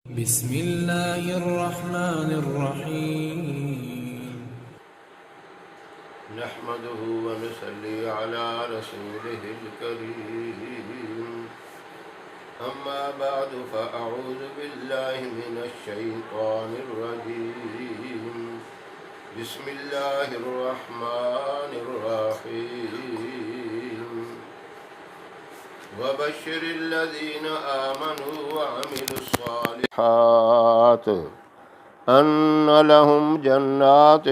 بسم الله الرحمن الرحيم. نحمده ونصلي على رسوله الكريم. أما بعد فأعوذ بالله من الشيطان الرجيم. بسم الله الرحمن الرحيم. وبشر الذين آمنوا وعملوا الصالحات أن لهم جنات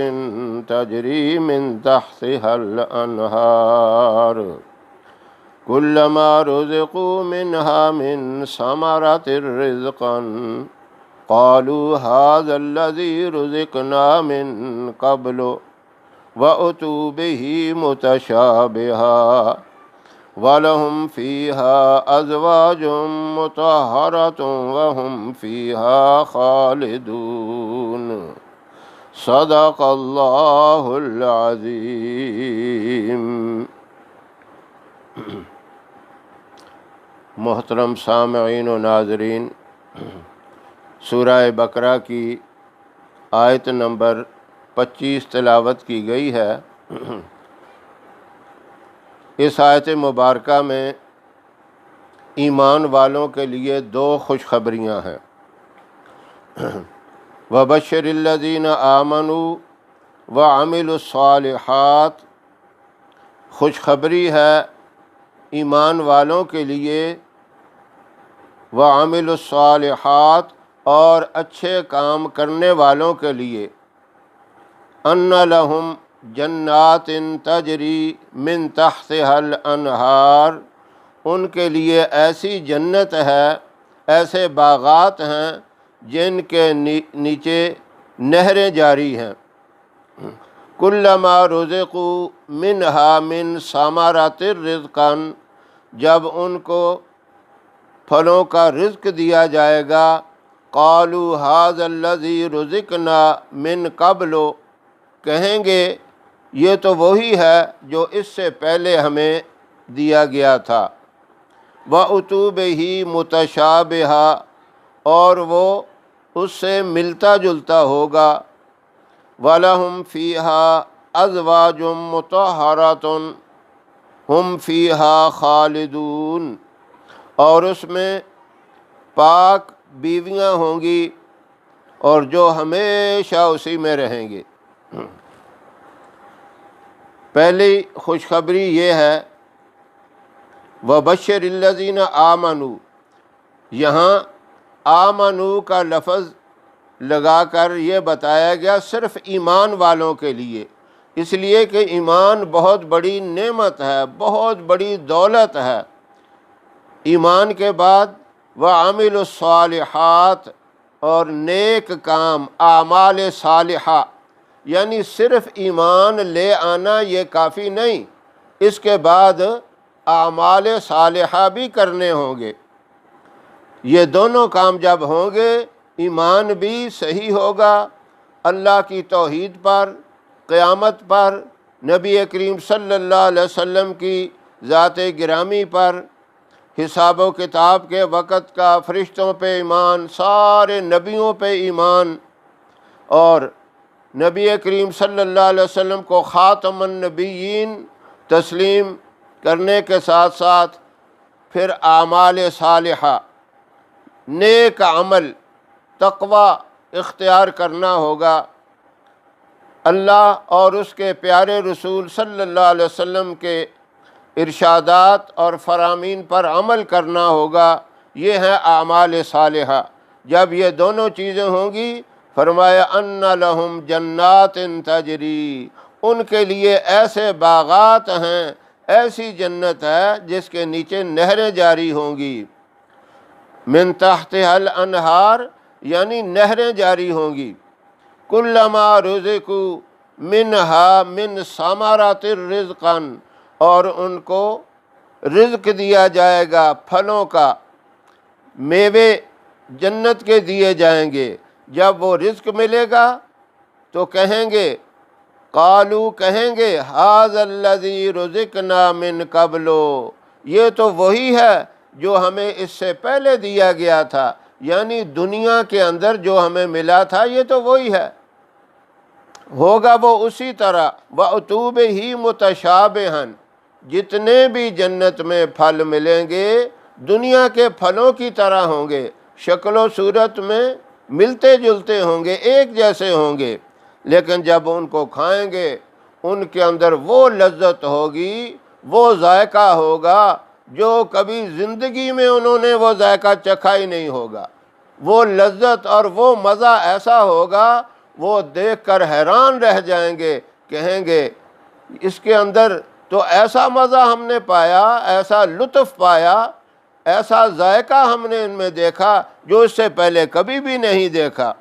تجري من تحتها الأنهار كلما رزقوا منها من ثمرة رزقا قالوا هذا الذي رزقنا من قبل وأتوا به متشابها وَلَهُمْ فِيهَا أَزْوَاجٌ مُطَهَّرَةٌ وَهُمْ فِيهَا خَالِدُونَ صدق اللہ العظیم۔ محترم سامعین و ناظرین، سورہ بقرہ کی آیت نمبر 25 تلاوت کی گئی ہے۔ اس آیت مبارکہ میں ایمان والوں کے لیے دو خوشخبریاں ہیں۔ وَبَشِّرِ الَّذِينَ آمَنُوا وَعَمِلُوا الصَّالِحَاتِ، خوشخبری ہے ایمان والوں کے لیے، وَعَمِلُوا الصَّالِحَاتِ، اور اچھے کام کرنے والوں کے لیے، أَنَّ لَهُمْ جنات تجری من تحتها الانہار، ان کے لیے ایسی جنت ہے، ایسے باغات ہیں جن کے نیچے نہریں جاری ہیں۔ کلما رزقوا منہا من ثمرات رزقا، جب ان کو پھلوں کا رزق دیا جائے گا، قالوا ھذا الذی رزقنا من قبل، کہیں گے یہ تو وہی ہے جو اس سے پہلے ہمیں دیا گیا تھا۔ وَأُتُوا بِهِ مُتَشَابِهًا، اور وہ اس سے ملتا جلتا ہوگا۔ وَلَهُمْ فِيهَا أَزْوَاجٌ مُطَهَّرَةٌ هُمْ فِيهَا خَالِدُونَ، اور اس میں پاک بیویاں ہوں گی اور جو ہمیشہ اسی میں رہیں گے۔ پہلی خوشخبری یہ ہے وَبَشِّرِ الَّذِينَ آمَنُوا، یہاں آمنو کا لفظ لگا کر یہ بتایا گیا صرف ایمان والوں کے لیے، اس لیے کہ ایمان بہت بڑی نعمت ہے، بہت بڑی دولت ہے۔ ایمان کے بعد وَعَمِلُوا الصَّالِحَاتِ، اور نیک کام، اعمال صالحہ، یعنی صرف ایمان لے آنا یہ کافی نہیں، اس کے بعد اعمال صالحہ بھی کرنے ہوں گے۔ یہ دونوں کام جب ہوں گے، ایمان بھی صحیح ہوگا، اللہ کی توحید پر، قیامت پر، نبی کریم صلی اللہ علیہ وسلم کی ذات گرامی پر، حساب و کتاب کے وقت کا، فرشتوں پہ ایمان، سارے نبیوں پہ ایمان، اور نبی کریم صلی اللہ علیہ وسلم کو خاتم النبیین تسلیم کرنے کے ساتھ ساتھ پھر اعمال صالحہ، نیک عمل، تقوی اختیار کرنا ہوگا، اللہ اور اس کے پیارے رسول صلی اللہ علیہ وسلم کے ارشادات اور فرامین پر عمل کرنا ہوگا، یہ ہے اعمال صالحہ۔ جب یہ دونوں چیزیں ہوں گی، فرمایا ان لہم جنات تجری، ان کے لیے ایسے باغات ہیں، ایسی جنت ہے جس کے نیچے نہریں جاری ہوں گی، من تحتها الانہار، یعنی نہریں جاری ہوں گی، کلما رزقوا منہا من ثمرات رزقا، اور ان کو رزق دیا جائے گا، پھلوں کا، میوے جنت کے دیے جائیں گے۔ جب وہ رزق ملے گا تو کہیں گے، قالو کہیں گے ھذا الذی رزقنا من قبل، یہ تو وہی ہے جو ہمیں اس سے پہلے دیا گیا تھا، یعنی دنیا کے اندر جو ہمیں ملا تھا یہ تو وہی ہے، ہوگا وہ اسی طرح۔ وَأُتُوبِهِ مُتَشَابِهًا، جتنے بھی جنت میں پھل ملیں گے دنیا کے پھلوں کی طرح ہوں گے، شکل و صورت میں ملتے جلتے ہوں گے، ایک جیسے ہوں گے، لیکن جب ان کو کھائیں گے ان کے اندر وہ لذت ہوگی، وہ ذائقہ ہوگا جو کبھی زندگی میں انہوں نے وہ ذائقہ چکھا ہی نہیں ہوگا۔ وہ لذت اور وہ مزہ ایسا ہوگا وہ دیکھ کر حیران رہ جائیں گے، کہیں گے اس کے اندر تو ایسا مزہ ہم نے پایا، ایسا لطف پایا، ایسا ذائقہ ہم نے ان میں دیکھا جو اس سے پہلے کبھی بھی نہیں دیکھا۔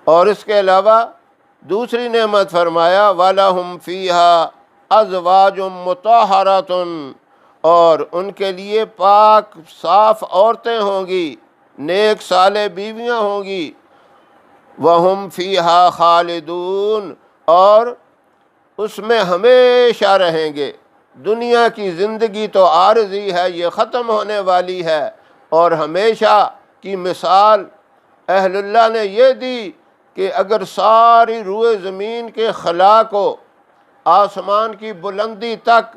اور اس کے علاوہ دوسری نعمت فرمایا وَلَهُمْ فِيهَا أَزْوَاجٌ مُطَهَّرَةٌ، اور ان کے لیے پاک صاف عورتیں ہوں گی، نیک صالح بیویاں ہوں گی، وَهُمْ فِيهَا خَالِدُونَ، اور اس میں ہمیشہ رہیں گے۔ دنیا کی زندگی تو عارضی ہے، یہ ختم ہونے والی ہے، اور ہمیشہ کی مثال اہل اللہ نے یہ دی کہ اگر ساری روئے زمین کے خلا کو آسمان کی بلندی تک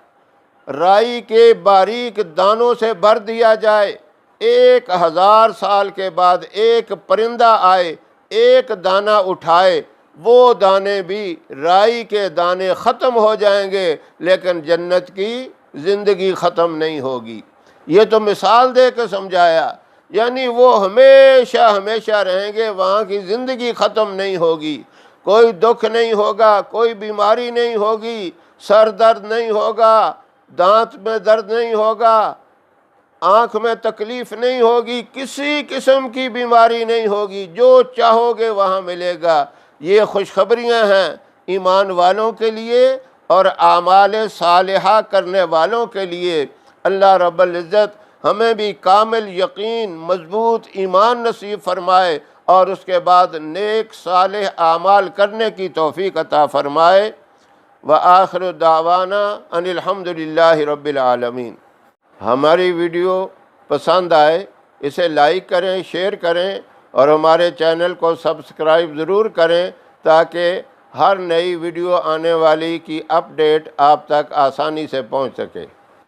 رائی کے باریک دانوں سے بھر دیا جائے، 1000 سال کے بعد ایک پرندہ آئے ایک دانہ اٹھائے، وہ دانے بھی رائی کے دانے ختم ہو جائیں گے لیکن جنت کی زندگی ختم نہیں ہوگی۔ یہ تو مثال دے کے سمجھایا، یعنی وہ ہمیشہ ہمیشہ رہیں گے، وہاں کی زندگی ختم نہیں ہوگی، کوئی دکھ نہیں ہوگا، کوئی بیماری نہیں ہوگی، سر درد نہیں ہوگا، دانت میں درد نہیں ہوگا، آنکھ میں تکلیف نہیں ہوگی، کسی قسم کی بیماری نہیں ہوگی، جو چاہو گے وہاں ملے گا۔ یہ خوشخبریاں ہیں ایمان والوں کے لیے اور اعمال صالحہ کرنے والوں کے لیے۔ اللہ رب العزت ہمیں بھی کامل یقین، مضبوط ایمان نصیب فرمائے اور اس کے بعد نیک صالح اعمال کرنے کی توفیق عطا فرمائے۔ وآخر دعوانا ان الحمد للہ رب العالمین۔ ہماری ویڈیو پسند آئے اسے لائک کریں، شیئر کریں اور ہمارے چینل کو سبسکرائب ضرور کریں تاکہ ہر نئی ویڈیو آنے والی کی اپ ڈیٹ آپ تک آسانی سے پہنچ سکے۔